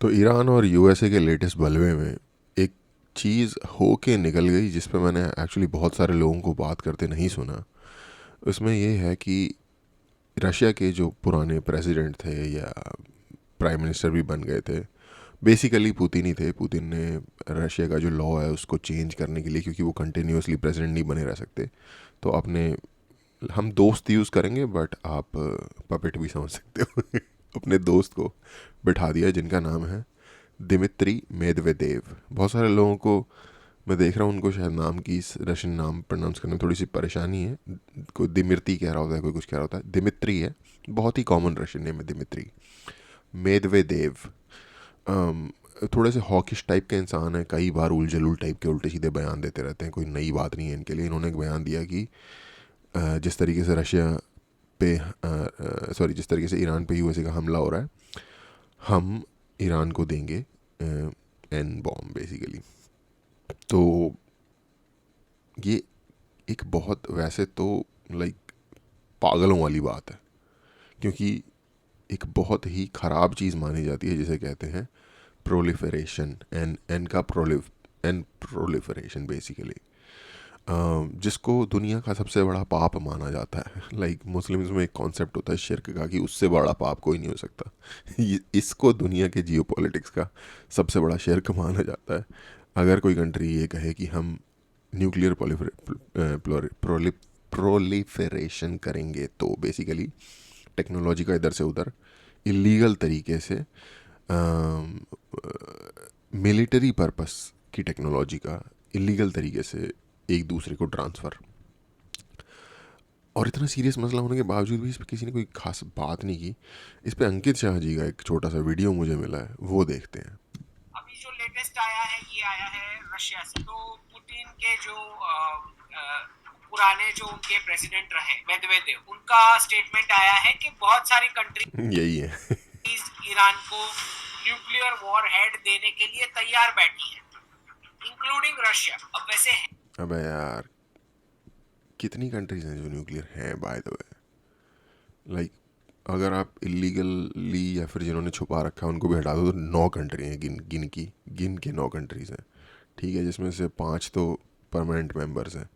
तो ईरान और यूएसए के लेटेस्ट बलवे में एक चीज़ हो के निकल गई जिस पे मैंने एक्चुअली बहुत सारे लोगों को बात करते नहीं सुना। उसमें ये है कि रशिया के जो पुराने प्रेसिडेंट थे या प्राइम मिनिस्टर भी बन गए थे, बेसिकली पुतिन ही थे। पुतिन ने रशिया का जो लॉ है उसको चेंज करने के लिए, क्योंकि वो कंटिन्यूसली प्रेसिडेंट नहीं बने रह सकते, तो अपने हम दोस्त यूज़ करेंगे बट आप पपेट भी समझ सकते हो अपने दोस्त को बिठा दिया जिनका नाम है दिमित्री मेदवेदेव। बहुत सारे लोगों को मैं देख रहा हूँ उनको शायद नाम की रशियन नाम प्रोनाउंस करने में थोड़ी सी परेशानी है। कोई दिमिर्ती कह रहा होता है, कोई कुछ कह रहा होता है। दिमित्री है, बहुत ही कॉमन रशियन नेम है दिमित्री मेदवेदेव। थोड़े से हॉकिश टाइप के इंसान है, कई बार उलझुल टाइप के उल्टे सीधे बयान देते रहते हैं, कोई नई बात नहीं है इनके लिए। इन्होंने एक बयान दिया कि जिस तरीके से रशिया पे जिस तरीके से ईरान पे यूएसए का हमला हो रहा है, हम ईरान को देंगे एन बॉम्ब बेसिकली। तो ये एक बहुत वैसे तो लाइक पागलों वाली बात है, क्योंकि एक बहुत ही ख़राब चीज़ मानी जाती है जिसे कहते हैं प्रोलिफरेशन। एन एन का प्रोलिफरेशन बेसिकली, जिसको दुनिया का सबसे बड़ा पाप माना जाता है। लाइक मुस्लिम्स में एक कॉन्सेप्ट होता है शिर्क का कि उससे बड़ा पाप कोई नहीं हो सकता। इसको दुनिया के जियोपॉलिटिक्स का सबसे बड़ा शिर्क माना जाता है। अगर कोई कंट्री ये कहे कि हम न्यूक्लियर प्रोलिफरेशन करेंगे, तो बेसिकली टेक्नोलॉजी का इधर से उधर इलीगल तरीके से मिलिट्री पर्पस की टेक्नोलॉजी का इलीगल तरीके से एक दूसरे को ट्रांसफ़र। और इतना सीरियस मसला होने के बावजूद भी इस पर किसी ने कोई खास बात नहीं की। इस पे अंकित शाह जी का एक छोटा सा वीडियो मुझे मिला है, वो देखते हैं। अभी जो लेटेस्ट आया है ये आया है रशिया से। तो पुतिन के जो पुराने जो उनके प्रेसिडेंट रहे मेदवेदेव, उनका स्टेटमेंट आया है कि बहुत सारी कंट्रीज यही है ईरान को न्यूक्लियर वॉर हेड देने के लिए तैयार बैठी है, इंक्लूडिंग रशिया। अब वैसे है, अबे यार, कितनी कंट्रीज हैं जो न्यूक्लियर हैं बाय द वे? लाइक अगर आप इलीगली या फिर जिन्होंने छुपा रखा है उनको भी हटा दो तो 9 कंट्री हैं, गिन के 9 कंट्रीज़ हैं, ठीक है, जिसमें से 5 तो परमानेंट मेंबर्स हैं।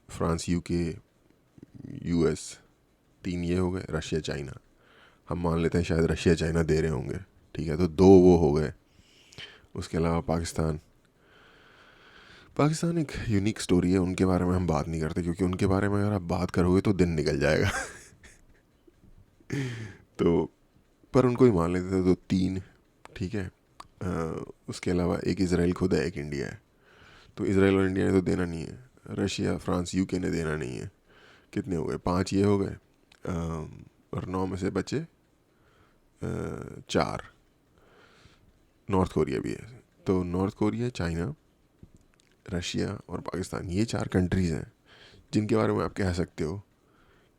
फ्रांस, यूके, यूएस, 3 ये हो गए, रशिया चाइना। हम मान लेते हैं शायद रशिया चाइना दे रहे होंगे, ठीक है, तो 2 वो हो गए। उसके अलावा पाकिस्तान। पाकिस्तान एक यूनिक स्टोरी है, उनके बारे में हम बात नहीं करते क्योंकि उनके बारे में अगर आप बात करोगे तो दिन निकल जाएगा तो पर उनको ही मान लेते थे, तो 3, ठीक है। उसके अलावा एक इसराइल खुद है, एक इंडिया है। तो इसराइल और इंडिया ने तो देना नहीं है, रशिया, फ्रांस, यूके ने देना नहीं है। कितने हो गए? 5 ये हो गए, और 9 में से बचे 4। नॉर्थ कोरिया भी है। तो नॉर्थ कोरिया, चाइना, रशिया और पाकिस्तान, ये 4 कंट्रीज़ हैं जिनके बारे में आप कह सकते हो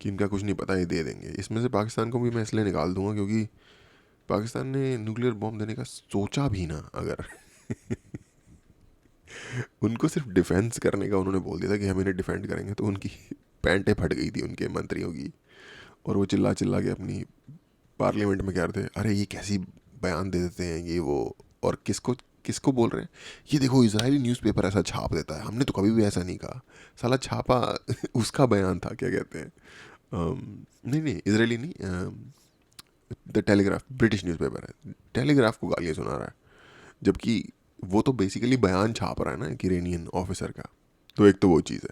कि इनका कुछ नहीं पता, ये दे देंगे। इसमें से पाकिस्तान को भी मैं इसलिए निकाल दूंगा क्योंकि पाकिस्तान ने न्यूक्लियर बॉम्ब देने का सोचा भी ना अगर उनको सिर्फ डिफेंस करने का उन्होंने बोल दिया था कि हम इन्हें डिफेंड करेंगे, तो उनकी पैंटें फट गई थी उनके मंत्रियों की। और वो चिल्ला चिल्ला के अपनी पार्लियामेंट में कह रहे थे, अरे ये कैसी बयान दे देते हैं ये वो। और किसको किसको बोल रहे हैं? ये देखो इजरायली न्यूज़पेपर ऐसा छाप देता है, हमने तो कभी भी ऐसा नहीं कहा। साला छापा उसका बयान था, क्या कहते हैं, नहीं नहीं इजरायली नहीं, द टेलीग्राफ, ब्रिटिश न्यूज़पेपर है, टेलीग्राफ को गालियाँ सुना रहा है, जबकि वो तो बेसिकली बयान छाप रहा है ना एक इरानियन ऑफिसर का। तो एक तो वो चीज़ है।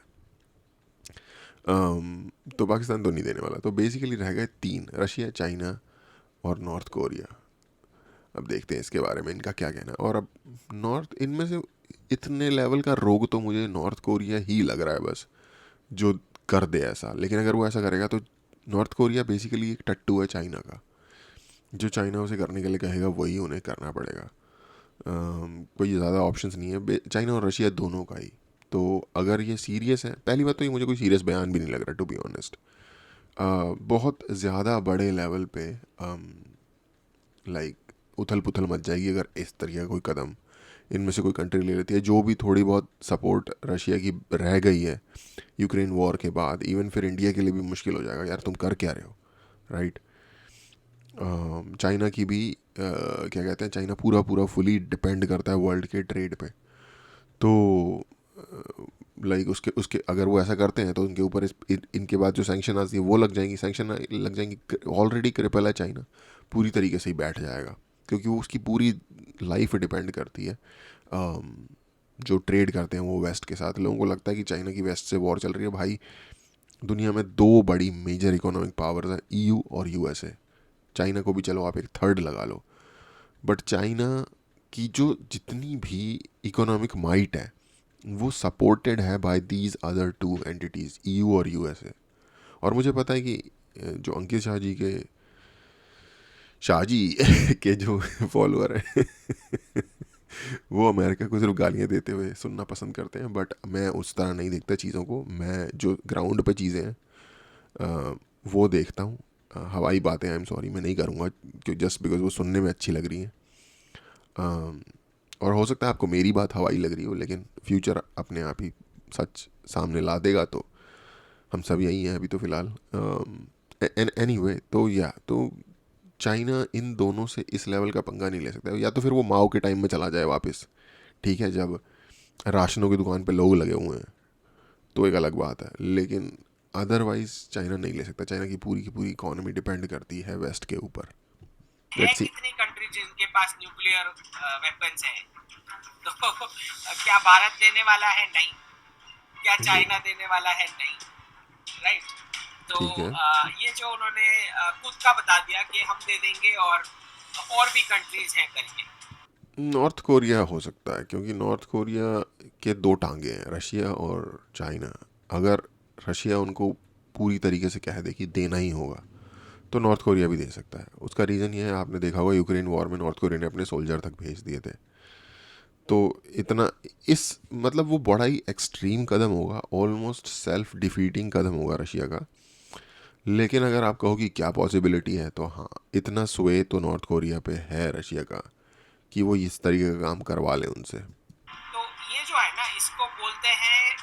तो पाकिस्तान तो नहीं देने वाला, तो बेसिकली रह गए 3, रशिया, चाइना और नॉर्थ कोरिया। अब देखते हैं इसके बारे में इनका क्या कहना है। और अब नॉर्थ, इनमें से इतने लेवल का रोग तो मुझे नॉर्थ कोरिया ही लग रहा है बस, जो कर दे ऐसा। लेकिन अगर वो ऐसा करेगा तो नॉर्थ कोरिया बेसिकली एक टट्टू है चाइना का, जो चाइना उसे करने के लिए कहेगा वही उन्हें करना पड़ेगा। कोई ज़्यादा ऑप्शंस नहीं है चाइना और रशिया दोनों का ही। तो अगर ये सीरियस है, पहली बात तो ये मुझे कोई सीरियस बयान भी नहीं लग रहा टू बी ऑनेस्ट। बहुत ज़्यादा बड़े लेवल पे लाइक उथल पुथल मच जाएगी अगर इस तरह का कोई कदम इनमें से कोई कंट्री ले लेती है। जो भी थोड़ी बहुत सपोर्ट रशिया की रह गई है यूक्रेन वॉर के बाद, इवन फिर इंडिया के लिए भी मुश्किल हो जाएगा, यार तुम कर क्या रहे हो, राइट। चाइना की भी क्या कहते हैं, चाइना पूरा पूरा फुली डिपेंड करता है वर्ल्ड के ट्रेड पे। तो लाइक उसके उसके अगर वो ऐसा करते हैं तो उनके ऊपर इनके बाद जो सैंक्शन आती है वो लग जाएंगी, सैंक्शन लग जाएंगी। ऑलरेडी क्रिपल है चाइना, पूरी तरीके से ही बैठ जाएगा, क्योंकि वो उसकी पूरी लाइफ डिपेंड करती है जो ट्रेड करते हैं वो वेस्ट के साथ। लोगों को लगता है कि चाइना की वेस्ट से वॉर चल रही है। भाई दुनिया में दो बड़ी मेजर इकोनॉमिक पावर्स हैं, ईयू और यूएसए। चाइना को भी चलो आप एक थर्ड लगा लो, बट चाइना की जो जितनी भी इकोनॉमिक माइट है वो सपोर्टेड है by these other two entities, EU और यूएसए। और मुझे पता है कि जो अंकित शाह जी के शाहजी के जो फॉलोअर हैं वो अमेरिका को सिर्फ गालियाँ देते हुए सुनना पसंद करते हैं, बट मैं उस तरह नहीं देखता चीज़ों को। मैं जो ग्राउंड पे चीज़ें हैं वो देखता हूँ। हवाई बातें आई एम सॉरी मैं नहीं करूँगा, क्यों, जस्ट बिकॉज वो सुनने में अच्छी लग रही हैं। और हो सकता है आपको मेरी बात हवाई लग रही हो, लेकिन फ्यूचर अपने आप ही सच सामने ला देगा। तो हम सब यही हैं अभी तो फ़िलहाल। एनीवे तो या तो चाइना इन दोनों से इस लेवल का पंगा नहीं ले सकता, या तो फिर वो माओ के टाइम में चला जाए वापस, ठीक है, जब राशनों की दुकान पे लोग लगे हुए हैं, तो एक अलग बात है। लेकिन अदरवाइज चाइना नहीं ले सकता। चाइना की पूरी इकोनॉमी डिपेंड करती है वेस्ट के ऊपर। है लेट्स सी। कितनी कंट्री जिनके पास न्यूक्लियर वेपन्स है? तो क्या भारत देने वाला है? नहीं। क्या चाइना देने वाला है? नहीं। राइट। तो ठीक है। ये जो उन्होंने खुद का बता दिया कि हम दे देंगे और भी कंट्रीज हैं करके। नॉर्थ कोरिया हो सकता है, क्योंकि नॉर्थ कोरिया के दो टांगे हैं, रशिया और चाइना। अगर रशिया उनको पूरी तरीके से कह दे कि देना ही होगा, तो नॉर्थ कोरिया भी दे सकता है। उसका रीज़न ये है, आपने देखा होगा यूक्रेन वॉर में नॉर्थ कोरिया ने अपने सोल्जर तक भेज दिए थे। तो इतना इस मतलब वो बड़ा ही एक्सट्रीम कदम होगा, ऑलमोस्ट सेल्फ डिफीटिंग कदम होगा रशिया का। लेकिन अगर आप कहो कि क्या पॉसिबिलिटी है, तो हाँ, इतना स्वे तो नॉर्थ कोरिया पे है रशिया का कि वो इस तरीके का काम करवा ले उनसे। तो ये जो है ना, इसको बोलते हैं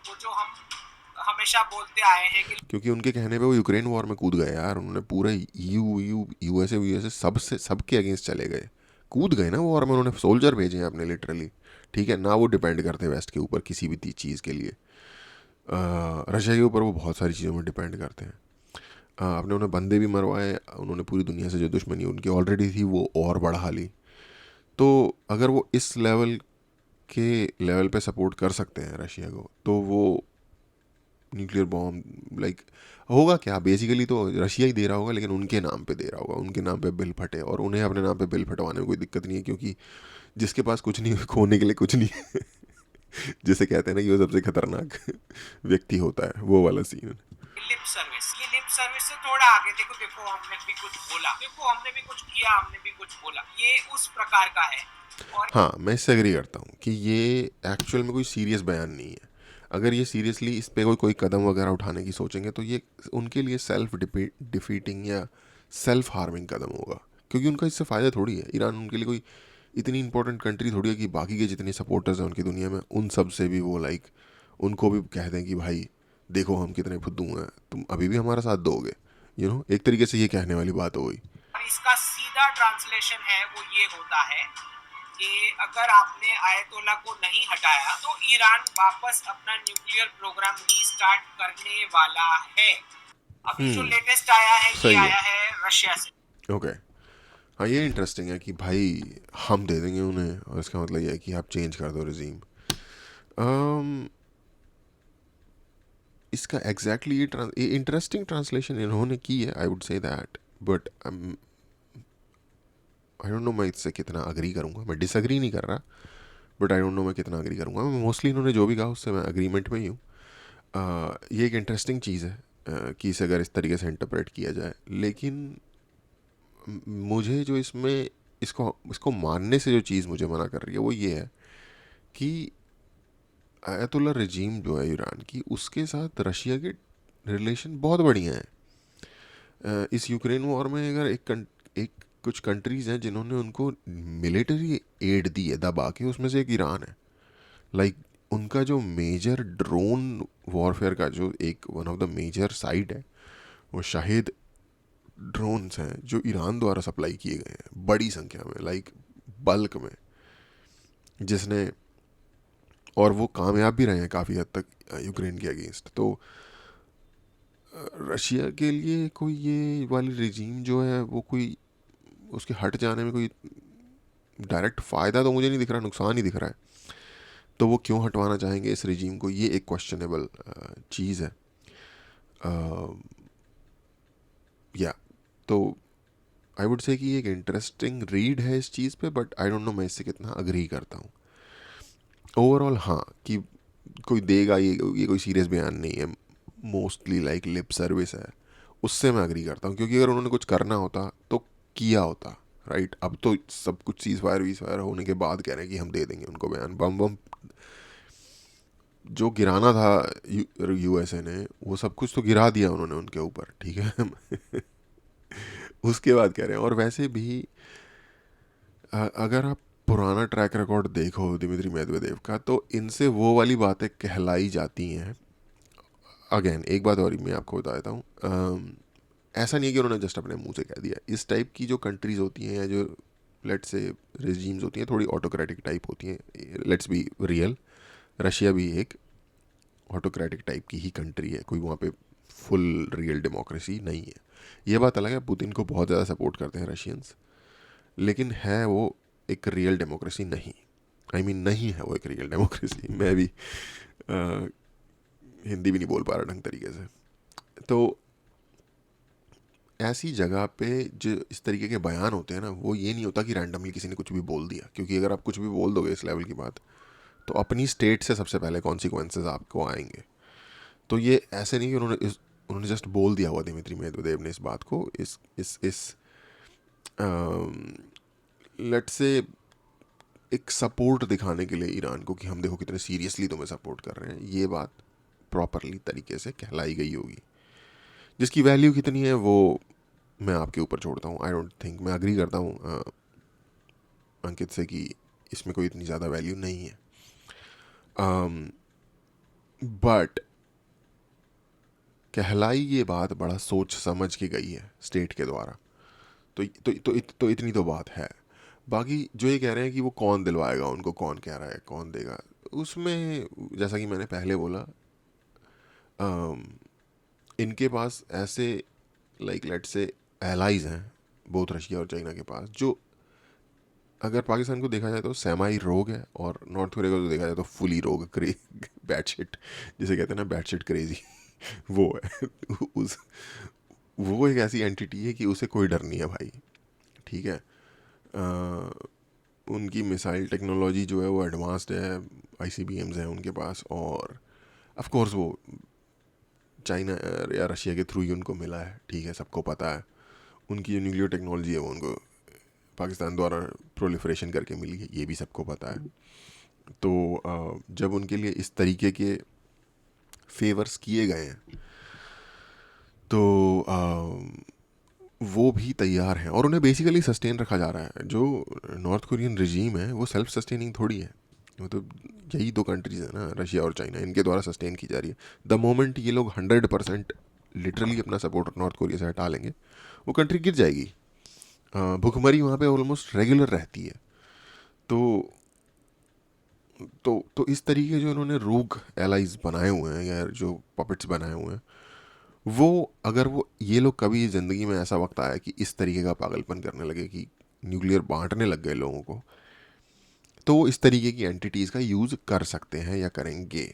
वो जो हम हमेशा बोलते आए हैं कि क्योंकि उनके कहने पे वो यूक्रेन वॉर में कूद गए यार। उन्होंने पूरे यूएसए यूएसए सबसे सबके अगेंस्ट चले गए, कूद गए ना वॉर में। उन्होंने सोल्जर भेजे हैं अपने लिटरली, ठीक है ना। वो डिपेंड करते हैं वेस्ट के ऊपर किसी भी चीज़ के लिए। रशिया के ऊपर वो बहुत सारी चीज़ों में डिपेंड करते हैं। अपने उन्हें बंदे भी मरवाए, उन्होंने पूरी दुनिया से जो दुश्मनी उनकी ऑलरेडी थी वो और बढ़ा ली। तो अगर वो इस लेवल पे सपोर्ट कर सकते हैं रशिया को, तो वो न्यूक्लियर बॉम्ब लाइक होगा क्या बेसिकली, तो रशिया ही दे रहा होगा, लेकिन उनके नाम पे दे रहा होगा, उनके नाम पे बिल फटे। और उन्हें अपने नाम पे बिल फटवाने में कोई दिक्कत नहीं है, क्योंकि जिसके पास कुछ नहीं खोने के लिए कुछ नहीं है जिसे कहते हैं ना कि वो सबसे खतरनाक व्यक्ति होता है, वो वाला सीन। लिप सर्विस, ये लिप सर्विस से थोड़ा आगे देखो। देखो हमने भी कुछ बोला, देखो हमने भी कुछ किया, हमने भी कुछ बोला, ये उस प्रकार का है। और हाँ, मैं इससे एग्री करता हूँ कि ये एक्चुअल में कोई सीरियस बयान नहीं है। अगर ये सीरियसली इस पे कोई कदम वगैरह उठाने की सोचेंगे, तो ये उनके लिए सेल्फ डिफीटिंग या सेल्फ हार्मिंग कदम होगा, क्योंकि उनका इससे फ़ायदा थोड़ी है। ईरान उनके लिए कोई इतनी इंपॉर्टेंट कंट्री थोड़ी है कि बाकी के जितने सपोर्टर्स हैं उनकी दुनिया में, उन सब से भी वो लाइक उनको भी कह दें कि भाई देखो हम कितने फुद्दू हैं, तुम अभी भी हमारा साथ दोगे। एक तरीके से ये कहने वाली बात हो गई। इसका सीधा ट्रांसलेशन है वो ये होता है कि अगर आपने आयतोला को नहीं हटाया तो ईरान वापस अपना न्यूक्लियर प्रोग्राम रीस्टार्ट करने वाला है। अभी जो लेटेस्ट आया है ये सही है। आया है रशिया से। ओके। हाँ, ये इंटरेस्टिंग है कि भाई हम दे देंगे उन्हें, और इसका मतलब ये है कि आप चेंज कर दो रिजीम। इसका एग्जैक्टली ये इंटरेस्टिंग ट्रांसलेशन इन्होंने की है, I would say that. But I don't know मैं इससे कितना अग्री करूँगा। मैं डिसअग्री नहीं कर रहा, बट आई डोंट नो मैं कितना अग्री करूँगा। मैं मोस्टली इन्होंने जो भी कहा उससे मैं अग्रीमेंट में ही हूँ। ये एक इंटरेस्टिंग चीज़ है कि इसे अगर इस तरीके से इंटरप्रेट किया जाए। लेकिन मुझे जो इसमें इसको इसको मानने से जो चीज़ मुझे मना कर रही है वो ये है कि आयतुल्ला रजीम जो है ईरान की, उसके साथ रशिया के रिलेशन बहुत बढ़िया हैं। इस यूक्रेन वॉर में अगर एक कुछ कंट्रीज़ हैं जिन्होंने उनको मिलिट्री एड दी है दबा के, उसमें से एक ईरान है। लाइक उनका जो मेजर ड्रोन वॉरफेयर का जो एक one of the major site है, वो शाहिद ड्रोन्स हैं जो ईरान द्वारा सप्लाई किए गए हैं बड़ी संख्या में, लाइक बल्क में, जिसने, और वो कामयाब भी रहे हैं काफ़ी हद तक यूक्रेन के अगेंस्ट। तो रशिया के लिए कोई ये वाली रिजीम जो है वो कोई उसके हट जाने में कोई डायरेक्ट फ़ायदा तो मुझे नहीं दिख रहा, नुकसान ही दिख रहा है। तो वो क्यों हटवाना चाहेंगे इस रिजीम को, ये एक क्वेश्चनेबल चीज़ है। या तो आई वुड से कि ये एक इंटरेस्टिंग रीड है इस चीज़ पे, बट आई डोंट नो मैं इससे कितना अग्री करता हूँ ओवरऑल। हाँ, कि कोई देगा, ये कोई सीरियस बयान नहीं है, मोस्टली लाइक लिप सर्विस है, उससे मैं अग्री करता हूँ। क्योंकि अगर उन्होंने कुछ करना होता तो किया होता, राइट। अब तो सब कुछ सीज फायर होने के बाद कह रहे हैं कि हम दे देंगे उनको बयान। बम बम जो गिराना था यूएसए ने, वो सब कुछ तो गिरा दिया उन्होंने उनके ऊपर, ठीक है। उसके बाद कह रहे हैं। और वैसे भी अगर आप पुराना ट्रैक रिकॉर्ड देखो दिमित्री मेदवेदेव का, तो इनसे वो वाली बातें कहलाई जाती हैं। अगेन एक बात और मैं आपको बता देता हूँ, ऐसा नहीं है कि उन्होंने जस्ट अपने मुंह से कह दिया। इस टाइप की जो कंट्रीज़ होती हैं या जो लेट्स से रेजीम्स होती हैं, थोड़ी ऑटोक्रेटिक टाइप होती हैं। लेट्स बी रियल, रशिया भी एक ऑटोक्रेटिक टाइप की ही कंट्री है, कोई वहाँ पे फुल रियल डेमोक्रेसी नहीं है। ये बात अलग है, पुतिन को बहुत ज़्यादा सपोर्ट करते हैं रशियंस, लेकिन है वो एक रियल डेमोक्रेसी नहीं। आई मीन नहीं है वो एक रियल डेमोक्रेसी। मैं भी हिंदी भी नहीं बोल पा रहा ढंग तरीके से। तो ऐसी जगह पे जो इस तरीके के बयान होते हैं ना, वो ये नहीं होता कि रैंडमली किसी ने कुछ भी बोल दिया। क्योंकि अगर आप कुछ भी बोल दोगे इस लेवल की बात, तो अपनी स्टेट से सबसे पहले कॉन्सिक्वेंसेज आपको आएंगे। तो ये ऐसे नहीं कि उन्होंने जस्ट बोल दिया हुआ दिमित्री मेदवेदेव ने इस बात को, इस लेट्स से एक सपोर्ट दिखाने के लिए ईरान को कि हम देखो कितने सीरियसली तुम्हें सपोर्ट कर रहे हैं। ये बात प्रॉपरली तरीके से कहलाई गई होगी। जिसकी वैल्यू कितनी है वो मैं आपके ऊपर छोड़ता हूँ। आई डोंट थिंक, मैं अग्री करता हूँ अंकित से कि इसमें कोई इतनी ज़्यादा वैल्यू नहीं है। बट कहलाई ये बात बड़ा सोच समझ के गई है स्टेट के द्वारा। तो इतनी तो बात है। बाकी जो ये कह रहे हैं कि वो कौन दिलवाएगा उनको, कौन कह रहा है कौन देगा, उसमें जैसा कि मैंने पहले बोला, इनके पास ऐसे लाइक लेट्स से एलाइज हैं बोथ रशिया और चाइना के पास, जो अगर पाकिस्तान को देखा जाए तो सेमाई रोग है, और नॉर्थ कोरिया को तो देखा जाए तो फुली रोग, बैटशिट जिसे कहते हैं ना, बैटशिट क्रेजी, वो है। उस वो एक ऐसी एंटिटी है कि उसे कोई डर नहीं है भाई, ठीक है। उनकी मिसाइल टेक्नोलॉजी जो है वो एडवांस्ड है, आईसीबीएम्स हैं उनके पास, और ऑफ कोर्स वो चाइना या रशिया के थ्रू ही उनको मिला है, ठीक है, सबको पता है। उनकी जो न्यूक्लियर टेक्नोलॉजी है वो उनको पाकिस्तान द्वारा प्रोलिफरेशन करके मिली है, ये भी सबको पता है। तो जब उनके लिए इस तरीके के फेवर्स किए गए हैं, तो वो भी तैयार हैं, और उन्हें बेसिकली सस्टेन रखा जा रहा है। जो नॉर्थ कोरियन रिजीम है वो सेल्फ सस्टेनिंग थोड़ी है, वो तो यही दो कंट्रीज़ है ना, रशिया और चाइना, इनके द्वारा सस्टेन की जा रही है। द मोमेंट ये लोग 100% लिटरली अपना सपोर्ट नॉर्थ कोरिया से हटा लेंगे, वो कंट्री गिर जाएगी। भुखमरी वहाँ पे ऑलमोस्ट रेगुलर रहती है। तो तो इस तरीके जो इन्होंने रूग एलाइज बनाए हुए हैं या जो पपेट्स बनाए हुए हैं, वो अगर वो ये लोग कभी ज़िंदगी में ऐसा वक्त आया कि इस तरीके का पागलपन करने लगे कि न्यूक्लियर बांटने लग गए लोगों को, तो वो इस तरीके की एंटिटीज़ का यूज़ कर सकते हैं या करेंगे।